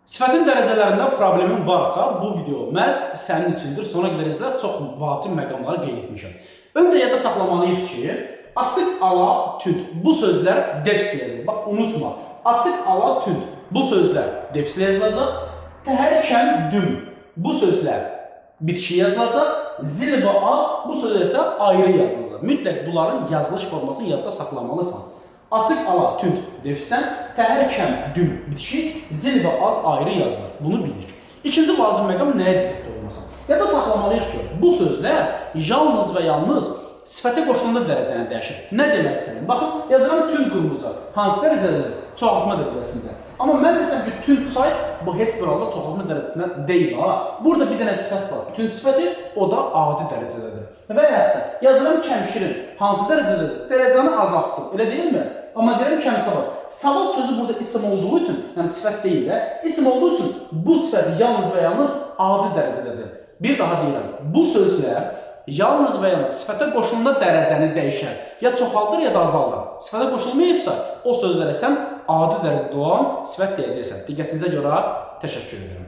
Sifətin dərəcələrində problemin varsa, bu video məhz sənin üçündür. Sona qədər izlə, çox vacib məqamları qeyd etmişəm. Öncə yadda saxlamalıyıq ki, açıq, ala, tünd. Bu sözlər defislə yazılır. Bax, unutma. Açıq, ala, tünd. Bu sözlər defislə yazılacaq. Təhərkən, düm. Bu sözlər bitişik yazılacaq. Zil və az. Bu sözlər isə ayrı yazılacaq. Mütləq bunların yazılış formasını yadda saxlamalısan. Açıq, ala, tünd defisdən, təhərkən, düm bitişik, zil və az ayrı yazılır. Bunu bildik. İkinci vacib məqam nəyə diqqətli olmasan? Yadda saxlamalıyıq ki, bu sözlər yalnız və yalnız sifətə qoşulunda dərəcəni dəyişir. Nə demək istəyirəm? Baxın, yazıram tünd qırmızı. Hansı dərəcədə? Çoxaltma dərəcəsində. Amma mən desəm ki, tünd say, bu heç bir halda çoxaltma dərəcəsində deyil. Burada bir dənə sifət var. Tünd sifəti, o da adi dərəcədədir. Və yaxud da yazıram kəmşirin. Hansı dərəcədədir? Dərəcəni azaltdım. Elə deyilmi? Amma deyirəm kəmsavad. Savad sözü burada isim olduğu üçün, yəni sifət deyil də, isim olduğu üçün bu sifət yalnız və yalnız adi dərəcədədir. Bir daha deyirəm, bu sözlər yalnız və yalnız sifətə qoşulunda dərəcəni dəyişər. Ya çoxaldır, ya da azaldır. Sifətə qoşulmayıbsa, o sözlərə sən adi dərəcədə olan sifət deyəcəksən. Diqqətinizə görə təşəkkür edirəm.